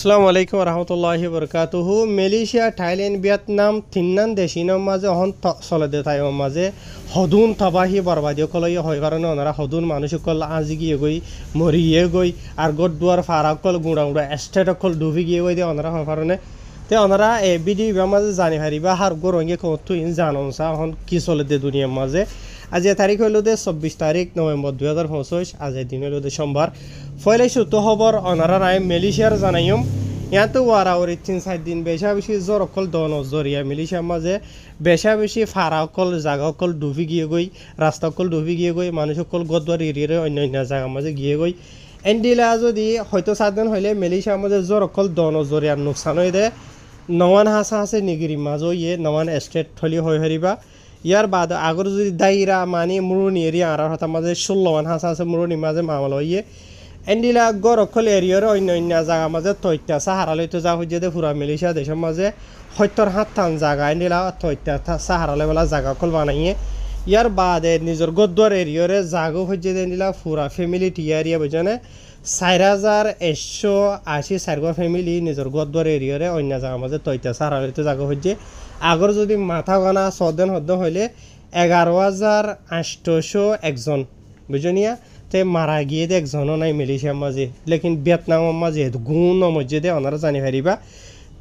আসসালামু আলাইকুম ৰহমতুল্লাহি বৰকাতুহু। Malaysia, Thailand, Vietnam তিননান দেশিনৰ মাঝে অহন চলে দে তাই মাঝে হদুন তবাহি বরবাদী কলই হয় কারণে ওনারা হদুন মানুষকল আজি গিয়ে গই মরিয়ে গই আর গড দুয়ার ফারাকল গুঁড়া গুঁড়া এস্টেট অকল ডুবি গিয়ে গই দিয়ে ওনারা হয় কারণে তে ওনারা বিডি মাঝে জানি হারিবা হার গরঙ্গে কত ইন জানসা এখন কি চলে দে দুনিয়ার মাঝে। আজ তারিখ হইল দে 24 তারিখ নভেম্বর 2025। আজ দিন হইল দে সোমবার। ফলে সূত্র খবর ওনারা রায় মালয়েশিয়ার জানাইম ইয়াতো ওয়ারাওয়ারি 3-4 দিন বেশা বেশি জ্বর অকল দন জরিয়া মালয়েশিয়ার মাঝে বেশা বেশি ফারা অকল জায়গা অকল ডুবি গিয়ে গই রাস্তা অকল ডুবি গিয়ে গই মানুষ অকল গদুয়ার এরিয়ারে অন্য অন্য জায়গার মাঝে গিয়ে গই এন্ডিলা যদি হয়তো 7 দিন হইলে মালয়েশিয়ার মাঝে জ্বর অকল দন জরিয়ার নোকসান হয়ে দে নওয়ান হাসা হাসে নিগিরি মাঝে ইয়ে নওয়ান এস্টেট থলি হয়ে হারিবা। ইয়ার বাদ আগর যদি দায়রা মানে মুরুনি এরিয়া আর হাতার মাঝে 16 হাসা আছে মুরুনি মাঝে মামলা হইয়ে এন্ডিলা গরকল এরিয়ার অন্য অন্য জায়গা মাঝে তৈত্যা সাহারা লইতে যা হইছে দে পুরা মালয়েশিয়া দেশের মাঝে 70-7 জায়গা এন্ডিলা তৈত্যা সাহারা লেবেলা জায়গা কল বানাইয়ে ইয়ার বাদে নিজের গদ্দুয়ার এরিয়ারে জাগো হইছে দে এন্ডিলা পুরা ফ্যামিলি টিয়ারিয়া বুঝনে 4180 সারগো ফ্যামিলি নিজের গদ্দুয়ার এরিয়ারে অন্য জায়গা মাঝে তৈত্যা সাহারা লইতে জাগো হইছে। আগর যদি মাথা গানা 6 দিন হদ্দ হইলে 11,801 জন বুঝনিয়া তে মারা গিয়ে দে একজনও নাই মালয়েশিয়ার মাঝে লেকিন ভিয়েতনামের মাঝে গুণ মধ্যে দে ওনারা জানি পারিবা।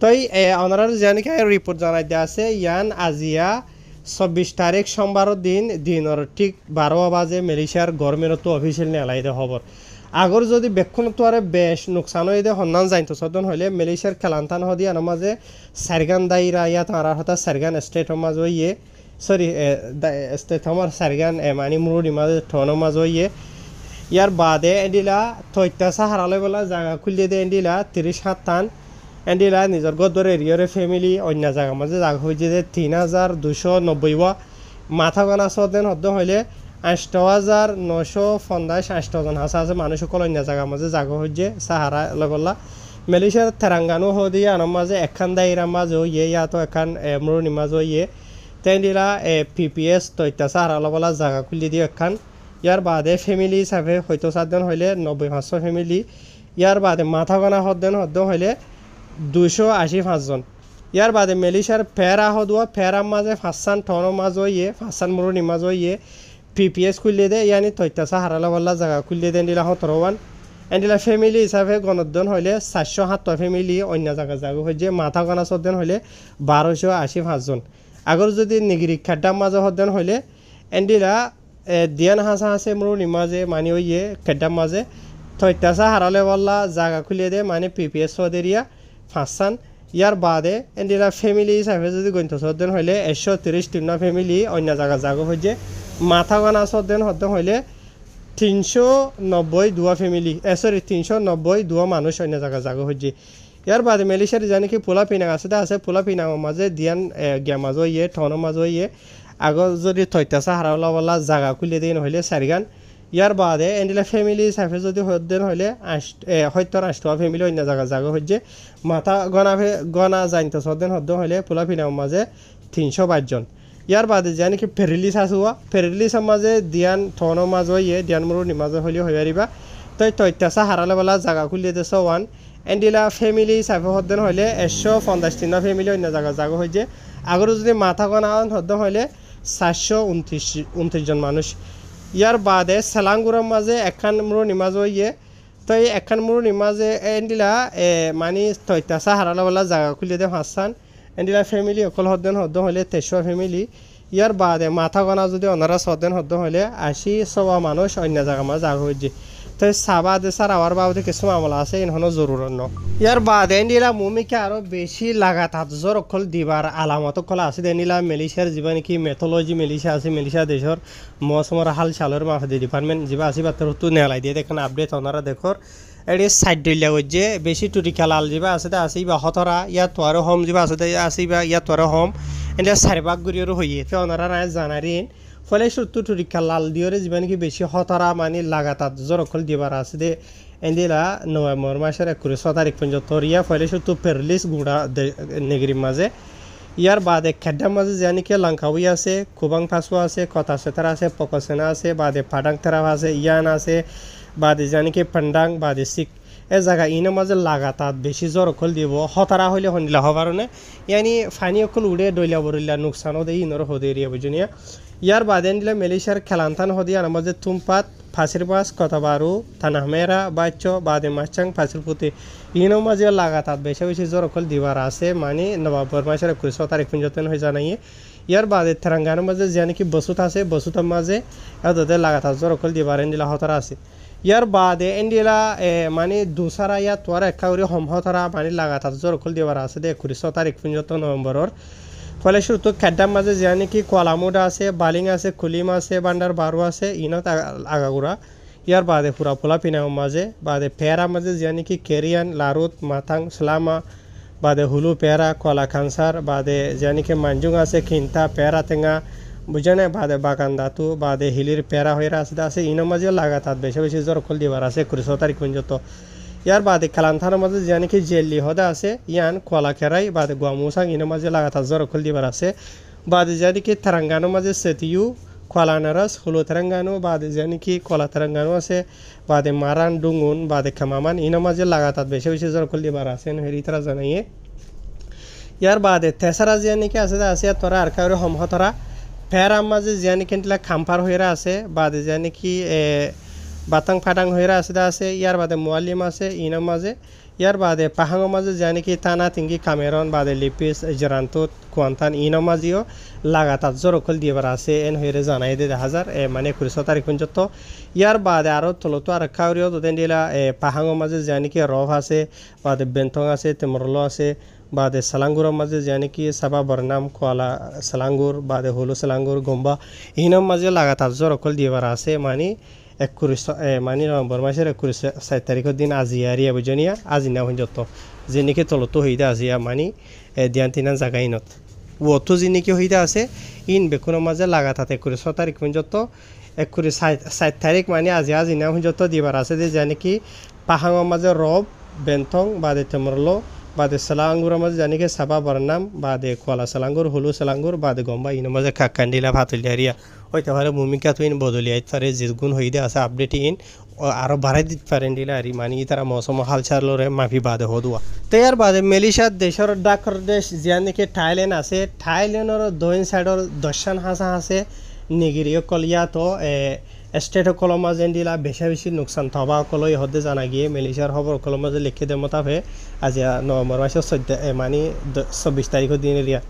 তাই ওনারা জানি রিপোর্ট জানাই দেওয়া আছে ইয়ান আজিয়া 24 তারিখ সোমবারের দিনের ঠিক 12 বাজে মালয়েশিয়ার গভর্নমেন্ট অফিসিয়াল নেলাই দে খবর। আগর যদি বেক্ষণ তো আরে বেশ নোকসান হয়ে দে হন্নান যাইতো সদন হইলে মালয়েশিয়ার খেলান্তান হদি আনার মাঝে সারগান দাইরা ইয়াত আর হতা সারগান স্টেটের মাঝে ইয়ে সরি স্টেট আমার সারগান মানে মুরুনি মাঝে ঠনের মাঝে ইয়ে ইয়ার বাদে এন্ডিলা তৈত্যা সাহারালে বলা জায়গা খুলিয়ে দে এন্ডিলা 37 টান এন্ডিলা নিজের গদর এরিয়ারে ফ্যামিলি অন্য জায়গা মাঝে জায়গা হয়েছে যে 3290 মাথা গানা সদেন হদ্দ হইলে 8950 জন হাসা আছে মানুষ সকল অন্য জায়গা মাঝে জায়গা হয়েছে সাহারা লগলা। মালয়েশিয়ার তেরাঙ্গানো হদিয়ে আনার মাঝে একখান দায়রা মাঝে ইয়ে ইয়াতো এখান মুরুনি মাঝে ইয়ে তেন্ডিলা PPS তৈত্যা সাহারা বলা জায়গা খুলিয়ে দিয়ে একখান। ইয়ার বাদে ফ্যামিলি হিসাবে হয়তো 7 দিন হইলে 90-500 ফ্যামিলি। ইয়ার বাদে মাথা গানা হদ্দ হইলে 285 জন। ইয়ার বাদে মালয়েশিয়ার ফেরা হদুয়া ফেরার মাঝে 5 টনের মাঝে ইয়ে 5 মুরুনি মাঝে ইয়ে PPS খুলিয়ে দে ইয়ানি তৈত্যা সাহারালা বলা জায়গা খুলিয়ে দেন দিলা 17 এন্ডিলা ফ্যামিলি হিসাবে গণদ্দন হইলে 470 ফ্যামিলি অন্য জায়গা হয়েছে মাথা গানা 7 দিন হইলে 1285 জন। আগর যদি নিগিরি খাড্ডার মাঝে হদ্দন হইলে এন্ডিলা দিয়ান হাসা হাসে মুরুনি মাঝে মানে ইয়ে খেড্ডার মাঝে তৈত্যাসা হারালে বললা জায়গা খুলিয়ে দে মানে PPS সদেরিয়া 5 ইয়ার বাদে এন্ডিলা ফ্যামিলি হিসাবে যদি গণিত সদেন হইলে 130 ফ্যামিলি অন্য জায়গা হয়েছে মাথা গানা সদেন হদ্দ হইলে 392 ফ্যামিলি সরি 392 মানুষ অন্য জায়গা হয়েছে। ইয়ার বাদে মালয়েশিয়ার জানি কি পোলা পিনাং আছে পোলা পিনাঙের মাঝে দিয়ান গিয়া মাঝে ইয়ে ঠনের মাঝে ইয়ে আগর যদি তৈত্যা হারাওলা বলা জায়গা খুলিয়ে দিন হইলে 4 গান। ইয়ার বাদে এন্ডিলা ফ্যামিলি হিসাবে যদি হদ্দেন হইলে 70 ফ্যামিলি অন্য জায়গা হয়েছে মাথা গনা জানতে সদেন হদ্দ হইলে পোলা পিনাঙের মাঝে 322 জন। ইয়ার বাদে জানি কি ফেরিলিস আসুয়া ফেরিলিসের মাঝে দিয়ান ঠনের মাঝে ইয়ে দিয়ান মুরুনি মাঝে হইলে হয়ে পারিবা। তো তৈত্যা হারালে বলা জায়গা খুলিয়ে দিয়েছে 1 এন্ডিলা ফ্যামিলি হিসাবে হদ্দেন হইলে 150 ফ্যামিলি অন্য জায়গা হয়েছে। আগর যদি মাথা গনা হদ্দ হইলে 429 জন মানুষ। ইয়ার বাদে সেলাঙ্গুরার মাঝে একখান মুরুনি মাঝে ইয়ে তো এই একখান মুরুনি মাঝে এন্ডিলা মানে তৈত্যা সাহারালা বলা জায়গা খুলিয়ে দে 5 এন্ডিলা ফ্যামিলি অকল হদ্দ হইলে 23 ফ্যামিলি। ইয়ার বাদে মাথা গনা যদি ওনারা 6 দিন হদ্দ হইলে 80 মানুষ অন্য জায়গা মাঝে জায়গা হয়েছে। তো সাবাদে স্যার আওয়ার বাবদে কিছু মামলা আছে ইনহনো জরুরত ন। ইয়ার বাদে এন্ডিলা মুমিকে আরো বেশি লাগাতার জ্বর অকল দিবার আলামত অকল আছে এন্ডিলা মালয়েশিয়ার যিবা নাকি মেথোলজি মালয়েশিয়া আছে মালয়েশিয়া দেশের মৌসুমের হাল চালের মাফাদি ডিপার্টমেন্ট যিবা আছে বাতরতো নেলাই দিয়ে দেখেন আপডেট ওনারা দেখর এটি সাইড দিলা যে বেশি টুটি খেলাল যিবা আছে বা হতরা ইয়াত তোয়ারো হোম যিবা আছে বা ইয়াত তোয়ারো হোম এন্ডিলা 4 ভাগ গরিয়র হইয়ে তো ওনারা নাই জানারিন ফলে সত্য টুরিকা লাল দিওরে যিবা নাকি বেশি হতরা মানে লাগাতার জ্বর অকল দিবার আছে দে এন্ডিলা নভেম্বর মাসের 19 তারিখ পর্যন্ত ইয়া ফলে সত্য পেরলিস গুড়া নেগরির মাঝে। ইয়ার বাদে খেড্ডার মাঝে জানি কি লাঙ্কাউই আছে কুবাং ফাসু আছে কথা সেতারা আছে পকসেনা আছে বাদে ফাডাং তেরা আছে ইয়ান আছে বাদে জানি কি পান্ডাং বাদে সিক এ জায়গা ইনের মাঝে লাগাতার বেশি জ্বর অকল দিব হতারা হইলে হন্দিলা হবার ইয়ানি ফানি অকল উড়ে দইলা বরিলা নুকসানও দেই ইনর হদে এরিয়া বুঝুনিয়া ইয়ার বাদে দিলে মেলিশার খেলান্তান হদি আর মাঝে তুমপাত ফাঁসির বাস কথাবারু থানাহমেরা বাচ্চ বাদে মাছাং ফাঁসির পুঁতি ইনো মাঝে লাগাতার বেশি বেশি জ্বর অকল দিবার আছে মানে নভেম্বর মাসের 21 তারিখ পর্যন্ত হয়ে জানাইয়ে ইয়ার বাদে তেলেঙ্গানার মাঝে যে নাকি বসুত আছে বসুতের মাঝে এদের লাগাতার জ্বর অকল দিবার এন্ডিলা হতারা আছে ইয়ার বাদে এন্ডিলা মানে দুসারা ইয়া তোয়ার একাউরি হমহতারা মানে লাগাতার জ্বর অকল দিবার আছে 21 তারিখ পর্যন্ত নভেম্বরের ফলে শুধু খেড্ডার মাঝে যে নাকি কলামুডা আছে বালিং আছে কুলিম আছে বান্ডার বারু আছে ইনত আগাগুড়া ইয়ার বাদে পুরা ফুলা পিনাও মাঝে বাদে পেয়ারা মাঝে যে নাকি কেরিয়ান লারুত মাথাং সালামা বাদে হুলু পেয়ারা কলা খানসার বাদে যে নাকি মানজুং আছে খিন্তা পেয়ারা টেঙা বুঝানে বাদে বাগান দাতু বাদে হিলির পেয়ারা হয়ে আছে ইনো মাঝে লাগাতার বেশি বেশি জ্বর অকল দিবার আছে 21 তারিখ পর্যন্ত ইয়ার বাদে খেলান্থার মাঝে যে নাকি জেলি হদা আছে ইয়ান কলা খেরাই বাদে গোয়ামুসাং ইনো মাঝে লাগাতার জ্বর অকল দিবার আছে বাদে যে নাকি তেলেঙ্গানার মাঝে সেতিউ কলানারস হুলো তেলেঙ্গানো বাদে যে নাকি কলা তেলেঙ্গানো আছে বাদে মারান ডুঙ্গুন বাদে খামামান ইনো মাঝে লাগাতার বেশি বেশি জ্বর অকল দিবার আছে হেরি তারা জানাইয়ে ইয়ার বাদে তেসারা যে নাকি আছে তোরা আর কাউরে হমহতরা ফেরার মাঝে যে নাকি খাম্পার হয়ে আছে বাদে যে নাকি বাতাং ফাটাং হয়ে আছে ইয়ার বাদে মোয়ালিম আছে ইনার মাঝে ইয়ার বাদে পাহাঙের মাঝে যে নাকি টানা তিঙ্গি কামেরন বাদে লিপিস জরান্তত কোয়ান্তান ইনার মাঝেও লাগাতার জ্বর অকল দিবার আছে এন হয়ে জানাই দে 2000 মানে 21 তারিখ পর্যন্ত ইয়ার বাদে আরও তলতো আর কাউরিও দুদিন দিলা পাহাঙের মাঝে যে নাকি রফ আছে বাদে বেন্তং আছে তেমরলো আছে বাদে সালাঙ্গুরের মাঝে যে নাকি সাবা বরনাম কোয়ালা সালাঙ্গুর বাদে হলু সালাঙ্গুর গম্বা ইনার মাঝে লাগাতার জ্বর অকল দিবার আছে মানে 21 মানে নভেম্বর মাসের 27 তারিখের দিন আজিয়ারিয়া বুঝনিয়া আজি না যত যে নাকি তলতো হইতে আজিয়া মানে দিয়ান তিনান জায়গা ইনত ওতো যে নাকি হইতে আছে ইন বেকুনের মাঝে লাগাতার 21 তারিখ পর্যন্ত 27 তারিখ মানে আজি না যত দিবার আছে যে নাকি পাহাঙের মাঝে রব বেন্তং বাদে তেমরলো বাদে সালাঙ্গুরের মাঝে যে নাকি সাবা বরনাম বাদে কোয়ালা সালাঙ্গুর হলু সালাঙ্গুর বাদে গম্বা ইনের মাঝে কাকান্ডিলা ভাতুলিয়ারিয়া হইতে পারে ভূমিকা তো ইন বদলিয়াইতে পারে যে গুণ হইতে আছে আপডেট ইন আরও বাড়াই দিতে পারেন দিলা আর মানে তারা মৌসুম হালচালরে মাফি বাদে হদুয়া তো ইয়ার বাদে মেলিশার দেশের ডাকর দেশ যে নাকি থাইল্যান্ড আছে থাইল্যান্ডের দক্ষিণ সাইডর দর্শন হাসা আছে নিগিরিয় কলিয়া তো স্টেট কলম মাঝে দিলা বেশি বেশি নোকসান থবা কলই হদে জানা গিয়ে মেলিশার খবর কলম মাঝে লিখে দে মতাফে আজ নভেম্বর মাসের 14 মানে 24 তারিখের দিন এরিয়া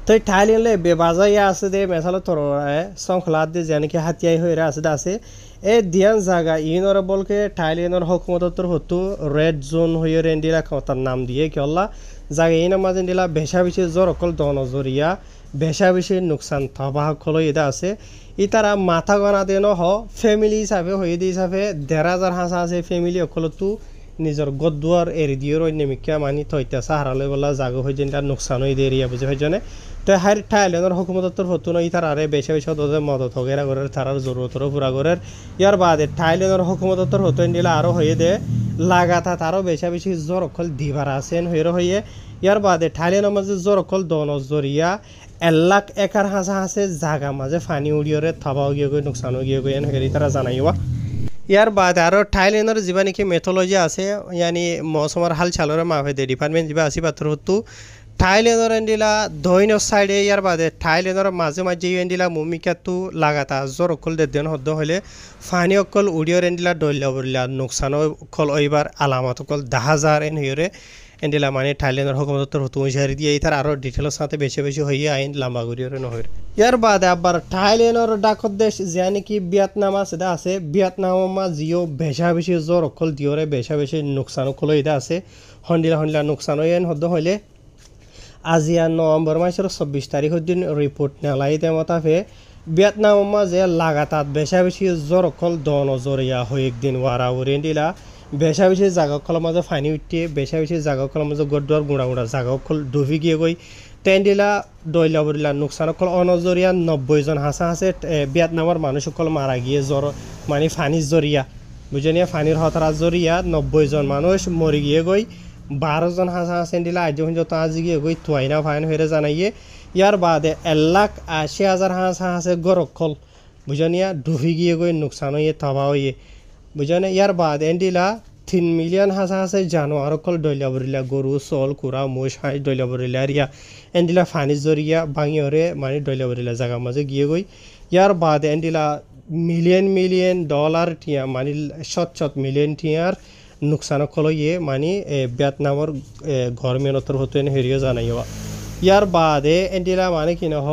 তো থাইল্যান্ডে বেবাজাইয়া আছে দে মেসালো তোর সংখলাদ দে যে নাকি হাতিয়াই হয়ে আছে দিয়ান জায়গা ইনর বলকে থাইল্যান্ডের হকুমতর হতো রেড জোন হয়ে রেন্ডিলা তার নাম দিয়ে কেলা জায়গা ইনের মাঝে দিলা বেশা বেশি জ্বর অকল দনজরিয়া বেশা বেশি নোকসান থবাহ খলো এটা আছে ই তারা মাথা গনা দেন হ ফ্যামিলি হিসাবে হয়ে দিয়ে হিসাবে 1,500 হাঁসা আছে ফ্যামিলি অকলতো নিজের গদুয়ার এরি দিয়ে রই নেমিকা মানি থইতে সাহারালে বলা জাগো হয়ে যেন তার নোকসান হয়ে দিয়ে এরিয়া বুঝে হয় জনে তো হাই থাইল্যান্ডের হকুমতর হতো না তার আরে বেশি বেশি ওদের মদত হগেরা ঘরের তারার জরুরতরও পুরা ঘরের ইয়ার বাদে থাইল্যান্ডের হকুমতর হতো দিলে আরও হয়ে দে লাগাতা তারও বেশি বেশি জ্বর অকল দিবার আছেন হয়ে ইয়ার বাদে থাইল্যান্ডের মাঝে জ্বর অকল দনজরিয়া 1 লাখ একার হাঁসা আছে জাগা মাঝে ফানি উড়িয়রে থাবাও গিয়ে গই নোকসানও গিয়ে গই এন হেরি তারা জানাইবা ইয়ার বাদে আরও থাইল্যান্ডের যা নাকি মেথোলজি আছে ইয়ানি মৌসুমের হাল চালরে মাফে দে ডিপার্টমেন্ট যা আসি পাত্র হতো থাইল্যান্ডের এন্ডিলা দৈন সাইডে ইয়ার বাদে থাইল্যান্ডের মাঝে মাঝে এন্ডিলা মুমিকাতো লাগাতা জ্বর অকল দেন হদ্দ হলে ফানি অকল উড়িয়র এন্ডিলা দৈল্য বললা নোকসান অকল ওইবার আলামত অকল 10,000 এন হইরে এন্ডিলা মানে থাইল্যান্ডের হকুমতর হতো উঁচারি দিয়ে তার আরও ডিটেলের সাথে বেশি বেশি হইয়া আইন লাম্বা করিয়রে নহরে ইয়ার বাদে আবার থাইল্যান্ডের ডাকত দেশ যে নাকি ভিয়েতনাম আছে ভিয়েতনামের মা জিও বেশা বেশি জ্বর অকল দিয়রে বেশা বেশি নোকসান অকল এটা আছে হন্ডিলা নোকসান হইন হদ্দ হইলে আজিয়া নভেম্বর মাসের 24 তারিখের দিন রিপোর্ট নেলাইতে মতাফে ভিয়েতনামের মাঝে লাগাতার বেশা বেশি জ্বর অকল দনজরিয়া হয়ে একদিন ওয়ারা উড়েন দিলা বেশা বেশি জাগা কলের মাঝে ফানি উঠে বেশা বেশি জাগা কলের মাঝে গড়দুয়ার গুঁড়া জাগা কল ডুবি গিয়ে গই তেন্ডিলা দইলা বরিলা নোকসান কল অনজরিয়া 90 জন হাঁসা আছে ভিয়েতনামের মানুষ সকল মারা গিয়ে জ্বর মানে ফানির জরিয়া বুঝনিয়া ফানির হতারা জরিয়া 90 জন মানুষ মরি গিয়ে গই 12 জন হাঁসা আছেন দিলা আজ যত আজি গিয়ে গই তুয়াইনা ফাইন হয়ে জানাইয়ে ইয়ার বাদে 1,80,000 হাঁসা আছে গরকল বুঝনিয়া ডুবি গিয়ে গই নোকসান হয়ে থাবা হয়ে বুঝনে ইয়ার বাদ এন্ডিলা 3 মিলিয়ন হাসা হাসে জানোয়ার অকল ডইলা বরিলা গরু চল কুড়া মোষ হাঁস ডইলা বরিলা রিয়া এন্ডিলা ফানি জরিয়া ভাঙিওরে মানে ডইলা বরিলা জায়গা মাঝে গিয়ে গই ইয়ার বাদ এন্ডিলা মিলিয়ন ডলার টিয়া মানে শত মিলিয়ন টিয়ার নুকসান অকল ইয়ে মানে ভিয়েতনামর গভর্নমেন্টর হতো হেরিও জানাইবা ইয়ার বাদে এন্ডিলা মানে কি নহ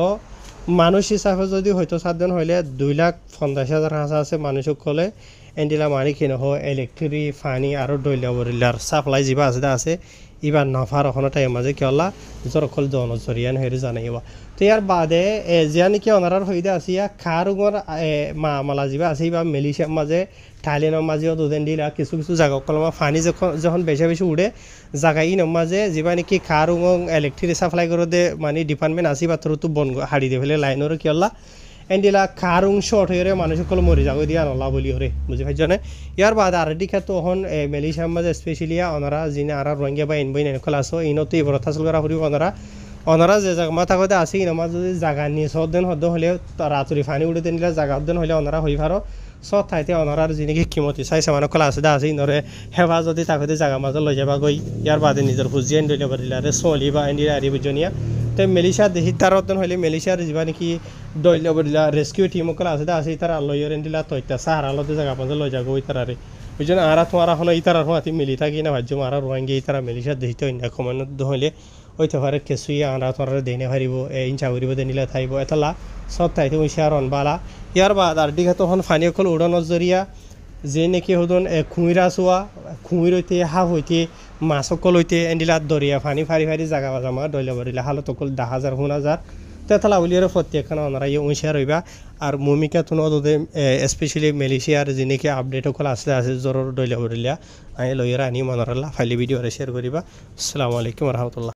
মানুষ হিসাবে যদি হয়তো 7 দিন হইলে 2,50,000 হাঁস আছে মানুষ কলে এন্ডিলা মানে কি নহ ইলেকট্রিক ফানি আৰু ডইলা বরিলার সাপ্লাই যিবা আছে ইবার নফার ওখানে টাইম মাঝে কি হল্লা জরকল জনজরিয়ান হেরি জানাইবা তো ইয়ার বাদে জিয়া নাকি অনারার হইদে আসিয়া খারুঙর মালা যিবা আছে বা মেলিশিয়ার মাঝে থাইল্যান্ডের মাঝেও দুদিন দিলা কিছু জায়গা কলমা ফানি যখন বেশি উড়ে জায়গা ইন মাঝে যিবা নাকি খারুঙ ইলেকট্রিক সাপ্লাই করে দে মানে ডিপার্টমেন্ট আসি বা তোর তো বন হাড়ি দিয়ে ফেলে লাইনের কি হল্লা এন্ডিলা খারুং শর্ট হয়ে মানুষ সকল মরি যাগো দিয়া নলা বলি হরে বুঝি পাইছনে ইয়ার বাদ আর দিকে তো হন মেলিশিয়ার মাঝে স্পেশালিয়া অনারা যিনি আর রোহিঙ্গা বা ইনবইন এনকল আসো ইনতো ইবর থাসল করা হরি অনারা যে জায়গা মাথা কথা আছে ইনমা যদি জায়গা নিয়ে সদন হদ হলে রাতুরি ফানি উড়ে দিলে জায়গা হদন হলে অনারা হই পারো সব ঠাইতে অনারার যিনি কিমতি চাইছে মানে কলা আছে আছে ইনরে হেবা যদি তাকে জায়গা মাঝে লৈ যাবা গই ইয়ার বাদে নিজের ফুজি এন দইলে বাদিলারে চলি বা এন্ডিরা আরি বুজনিয়া তো মেলিশিয়া দেখি তার অতন হইলে মেলিশিয়ার যিবা নাকি দইলে বদিলা রেস্কিউ টিম কল আছে তারা লইয়ের এন্ডিলা তৈতা সাহারা লতে জায়গা মাঝে লৈ যাগো ওই তারারে বুঝছেন আরা তোমার এখন এই তারার হাতি মিলি থাকি না ভাজ্য মারা রোহিঙ্গা এই তারা মেলিশিয়া দেখিতে অন্য কমানো হইলে ওইতে পারে কেঁচুই আরা তোমার দেনে হারিব ইঞ্চা করিব দেনিলে থাইব এতলা সব তাইতে উইশার অনবালা ইয়ার বাদ আর দিকে তখন ফানি অকল উড়ানোর জরিয়া যে নাকি হদন খুঁইরা চোৱা খুঁইর হইতে হাফ হইতে মাছ অকল হইতে এন্ডিলা দরিয়া ফানি ফারি জায়গা বাজামা দইলা বরিলা হালত অকল 10,000 1,000 তেতলা উলিয়ার প্রত্যেকখানে ওনারা উইশার হইবা আর ভূমিকা তুনো স্পেশালি মেলিশিয়ার যে নাকি আপডেট অকল আছে জরুর দইলা বরিলা আমি লইয়ার আনি মনরাল্লা ফাইলি ভিডিও শেয়ার করিবা আসসালামু আলাইকুম রহমতুল্লাহ